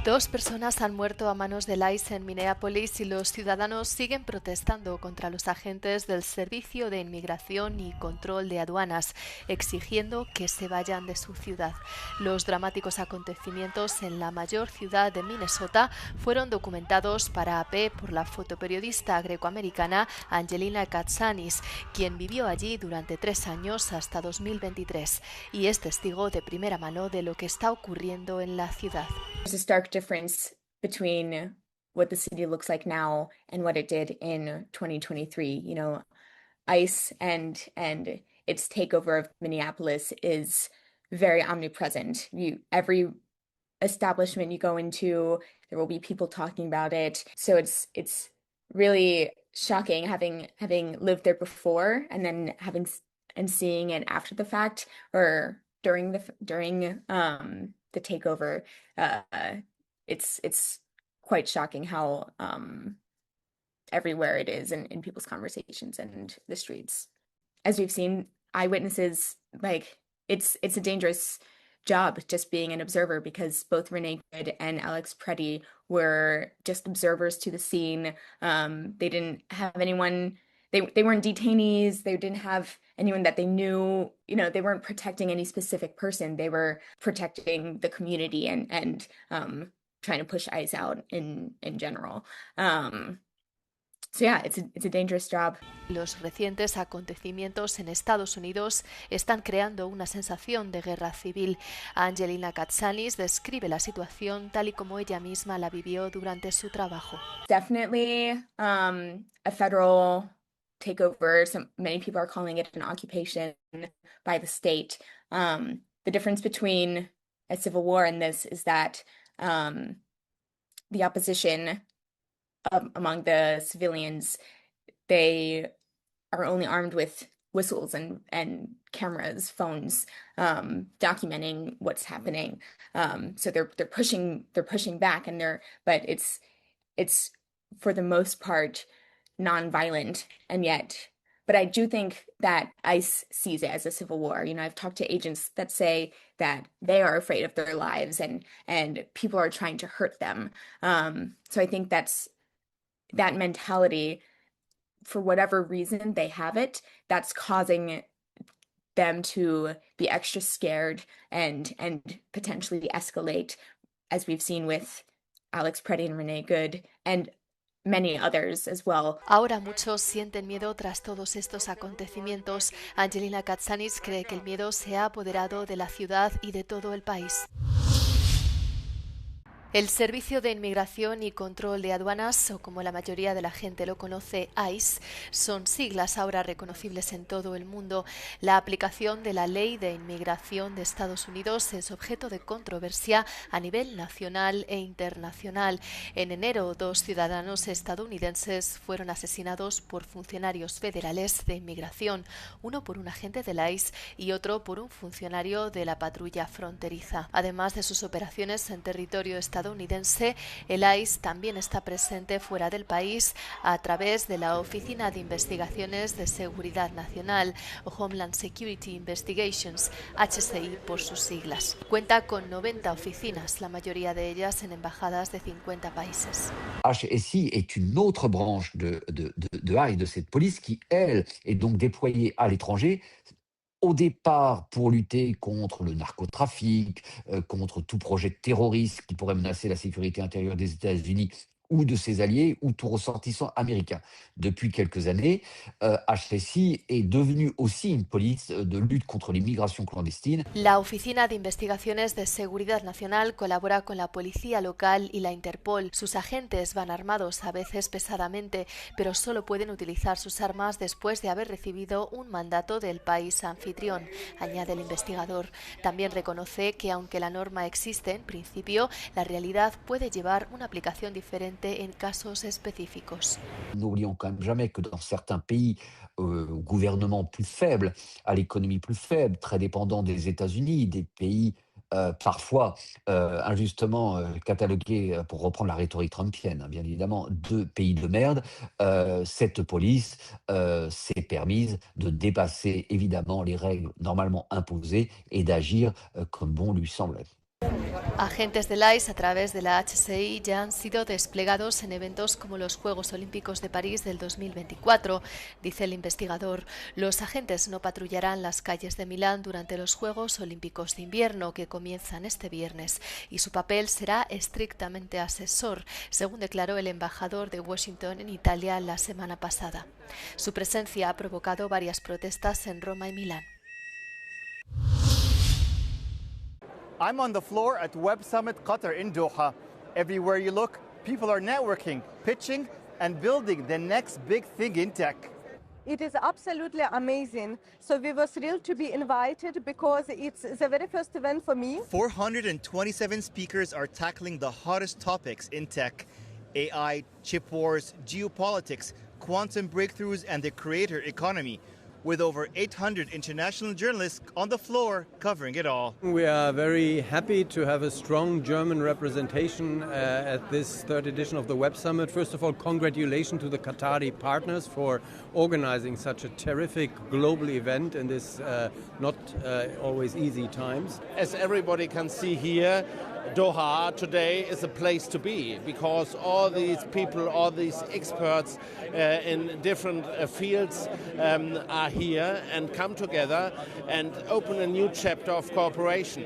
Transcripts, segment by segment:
Dos personas han muerto a manos del ICE en Minneapolis y los ciudadanos siguen protestando contra los agentes del Servicio de Inmigración y Control de Aduanas, exigiendo que se vayan de su ciudad. Los dramáticos acontecimientos en la mayor ciudad de Minnesota fueron documentados para AP por la fotoperiodista grecoamericana Angelina Katsanis, quien vivió allí durante 3 años hasta 2023 y es testigo de primera mano de lo que está ocurriendo en la ciudad. There's a stark difference between what the city looks like now and what it did in 2023. You know, ICE and its takeover of Minneapolis is very omnipresent. Every establishment you go into, there will be people talking about it. So it's really shocking having lived there before and then and seeing it after the fact or during the takeover. Uh, it's quite shocking how everywhere it is in people's conversations and the streets. As we've seen, eyewitnesses, like it's a dangerous job just being an observer because both Renee Good and Alex Preddy were just observers to the scene. They didn't have anyone. They weren't detainees. They didn't have anyone that they knew. You know, they weren't protecting any specific person. They were protecting the community and trying to push ICE out in general. So yeah, it's a dangerous job. Los recientes acontecimientos en Estados Unidos están creando una sensación de guerra civil. Angelina Katsanis describe la situación tal y como ella misma la vivió durante su trabajo. Definitely a federal takeover. Many people are calling it an occupation by the state. The difference between a civil war and this is that the opposition among the civilians, they are only armed with whistles and cameras, phones, documenting what's happening. So they're pushing back, but it's for the most part nonviolent, and yet. But I do think that ICE sees it as a civil war. You know, I've talked to agents that say that they are afraid of their lives and people are trying to hurt them. So I think that mentality, for whatever reason they have it, that's causing them to be extra scared and potentially escalate, as we've seen with Alex Preddy and Renee Good and many others as well. Ahora muchos sienten miedo tras todos estos acontecimientos. Angelina Katsanis cree que el miedo se ha apoderado de la ciudad y de todo el país. El Servicio de Inmigración y Control de Aduanas, o como la mayoría de la gente lo conoce, ICE, son siglas ahora reconocibles en todo el mundo. La aplicación de la Ley de Inmigración de Estados Unidos es objeto de controversia a nivel nacional e internacional. En enero, 2 ciudadanos estadounidenses fueron asesinados por funcionarios federales de inmigración, uno por un agente de la ICE y otro por un funcionario de la patrulla fronteriza. Además de sus operaciones en territorio estadounidense, el ICE también está presente fuera del país a través de la Oficina de Investigaciones de Seguridad Nacional, Homeland Security Investigations, HSI por sus siglas. Cuenta con 90 oficinas, la mayoría de ellas en embajadas de 50 países. HSI est une autre branche de ICE, de cette police qui, elle, est donc déployée à l'étranger, au départ pour lutter contre le narcotrafic, contre tout projet de terroriste qui pourrait menacer la sécurité intérieure des États-Unis ou de ses alliés ou tout ressortissant américain. Depuis quelques années, HSI est devenue aussi une police de lutte contre l'immigration clandestine. La Oficina de Investigaciones de Seguridad Nacional colabora con la policía local y la Interpol. Sus agentes van armados, a veces pesadamente, pero solo pueden utilizar sus armas después de haber recibido un mandato del país anfitrión, añade el investigador. También reconoce que aunque la norma existe en principio, la realidad puede llevar una aplicación diferente en casos específicos. N'oublions quand même jamais que dans certains pays au gouvernement plus faible, à l'économie plus faible, très dépendant des États-Unis, des pays parfois injustement catalogués, pour reprendre la rhétorique trumpienne, hein, bien évidemment, de pays de merde, cette police s'est permise de dépasser évidemment les règles normalement imposées et d'agir comme bon lui semblait. Agentes del ICE a través de la HCI ya han sido desplegados en eventos como los Juegos Olímpicos de París del 2024, dice el investigador. Los agentes no patrullarán las calles de Milán durante los Juegos Olímpicos de Invierno que comienzan este viernes y su papel será estrictamente asesor, según declaró el embajador de Washington en Italia la semana pasada. Su presencia ha provocado varias protestas en Roma y Milán. I'm on the floor at Web Summit Qatar in Doha. Everywhere you look, people are networking, pitching, and building the next big thing in tech. It is absolutely amazing. So we were thrilled to be invited because it's the very first event for me. 427 speakers are tackling the hottest topics in tech: AI, chip wars, geopolitics, quantum breakthroughs, and the creator economy, with over 800 international journalists on the floor covering it all. We are very happy to have a strong German representation at this third edition of the Web Summit. First of all, congratulations to the Qatari partners for organizing such a terrific global event in this not always easy times. As everybody can see here, Doha today is a place to be because all these people, all these experts in different fields are here and come together and open a new chapter of cooperation.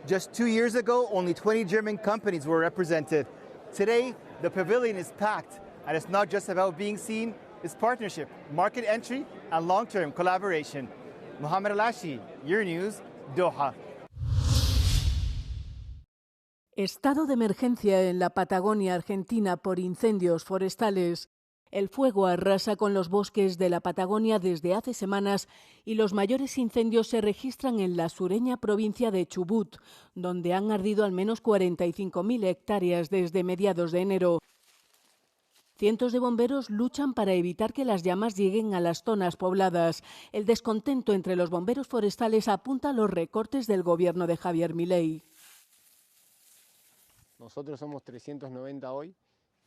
Just 2 years ago, only 20 German companies were represented. Today, the pavilion is packed, and it's not just about being seen, it's partnership, market entry, and long-term collaboration. Mohamed Alashi, Your News, Doha. Estado de emergencia en la Patagonia Argentina por incendios forestales. El fuego arrasa con los bosques de la Patagonia desde hace semanas y los mayores incendios se registran en la sureña provincia de Chubut, donde han ardido al menos 45.000 hectáreas desde mediados de enero. Cientos de bomberos luchan para evitar que las llamas lleguen a las zonas pobladas. El descontento entre los bomberos forestales apunta a los recortes del gobierno de Javier Milei. Nosotros somos 390 hoy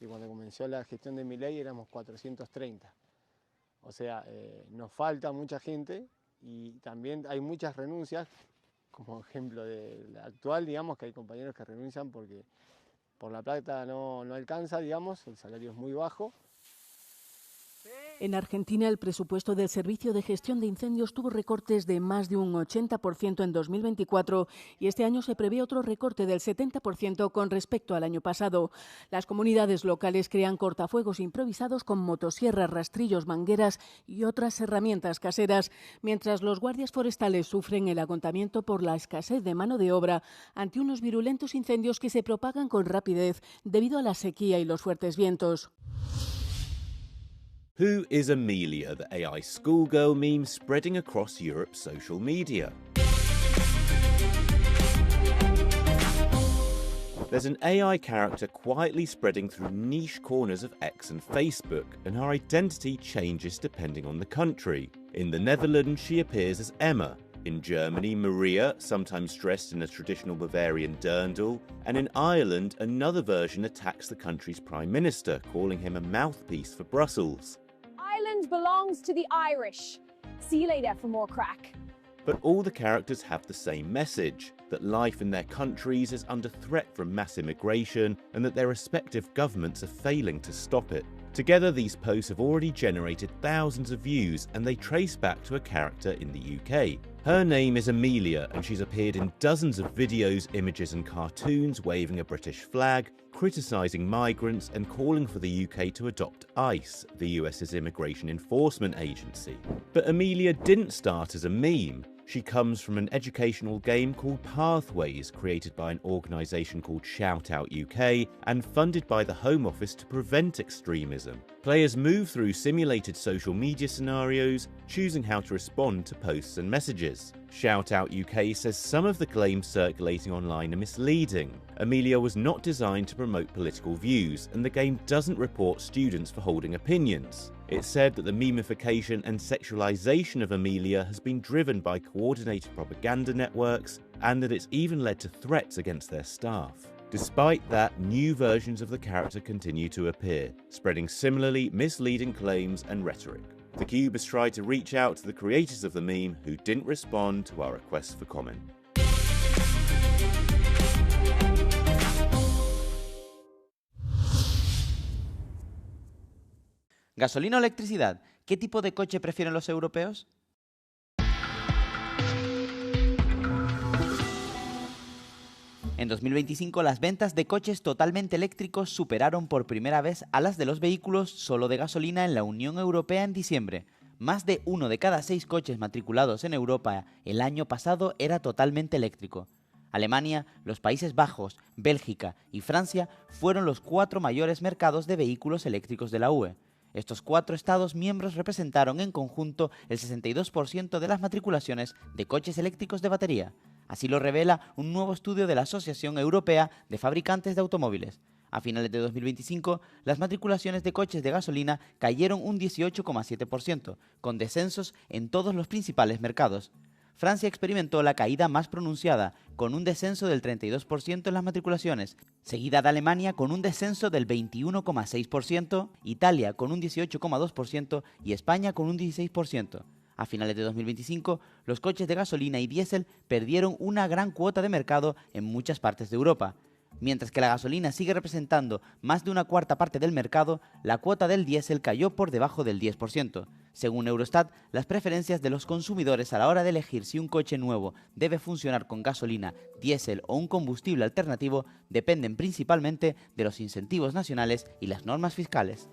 y cuando comenzó la gestión de Milei éramos 430. O sea, nos falta mucha gente y también hay muchas renuncias, como ejemplo de la actual, digamos que hay compañeros que renuncian porque por la plata no alcanza, digamos, el salario es muy bajo. En Argentina, el presupuesto del Servicio de Gestión de Incendios tuvo recortes de más de un 80% en 2024 y este año se prevé otro recorte del 70% con respecto al año pasado. Las comunidades locales crean cortafuegos improvisados con motosierras, rastrillos, mangueras y otras herramientas caseras, mientras los guardias forestales sufren el agotamiento por la escasez de mano de obra ante unos virulentos incendios que se propagan con rapidez debido a la sequía y los fuertes vientos. Who is Amelia, the AI schoolgirl meme spreading across Europe's social media? There's an AI character quietly spreading through niche corners of X and Facebook, and her identity changes depending on the country. In the Netherlands, she appears as Emma. In Germany, Maria, sometimes dressed in a traditional Bavarian dirndl. And in Ireland, another version attacks the country's prime minister, calling him a mouthpiece for Brussels. Ireland belongs to the Irish. See you later for more crack. But all the characters have the same message, that life in their countries is under threat from mass immigration and that their respective governments are failing to stop it. Together, these posts have already generated thousands of views and they trace back to a character in the UK. Her name is Amelia and she's appeared in dozens of videos, images and cartoons waving a British flag, criticising migrants and calling for the UK to adopt ICE, the US's immigration enforcement agency. But Amelia didn't start as a meme. She comes from an educational game called Pathways, created by an organisation called Shout Out UK and funded by the Home Office to prevent extremism. Players move through simulated social media scenarios, choosing how to respond to posts and messages. Shout Out UK says some of the claims circulating online are misleading. Amelia was not designed to promote political views, and the game doesn't report students for holding opinions. It said that the memification and sexualization of Amelia has been driven by coordinated propaganda networks, and that it's even led to threats against their staff. Despite that, new versions of the character continue to appear, spreading similarly misleading claims and rhetoric. theCUBE has tried to reach out to the creators of the meme who didn't respond to our request for comment. ¿Gasolina o electricidad? ¿Qué tipo de coche prefieren los europeos? En 2025 las ventas de coches totalmente eléctricos superaron por primera vez a las de los vehículos solo de gasolina en la Unión Europea en diciembre. Más de 1 de cada 6 coches matriculados en Europa el año pasado era totalmente eléctrico. Alemania, los Países Bajos, Bélgica y Francia fueron los 4 mayores mercados de vehículos eléctricos de la UE. Estos 4 Estados miembros representaron en conjunto el 62% de las matriculaciones de coches eléctricos de batería. Así lo revela un nuevo estudio de la Asociación Europea de Fabricantes de Automóviles. A finales de 2025, las matriculaciones de coches de gasolina cayeron un 18,7%, con descensos en todos los principales mercados. Francia experimentó la caída más pronunciada, con un descenso del 32% en las matriculaciones, seguida de Alemania con un descenso del 21,6%, Italia con un 18,2% y España con un 16%. A finales de 2025, los coches de gasolina y diésel perdieron una gran cuota de mercado en muchas partes de Europa. Mientras que la gasolina sigue representando más de una cuarta parte del mercado, la cuota del diésel cayó por debajo del 10%. Según Eurostat, las preferencias de los consumidores a la hora de elegir si un coche nuevo debe funcionar con gasolina, diésel o un combustible alternativo dependen principalmente de los incentivos nacionales y las normas fiscales.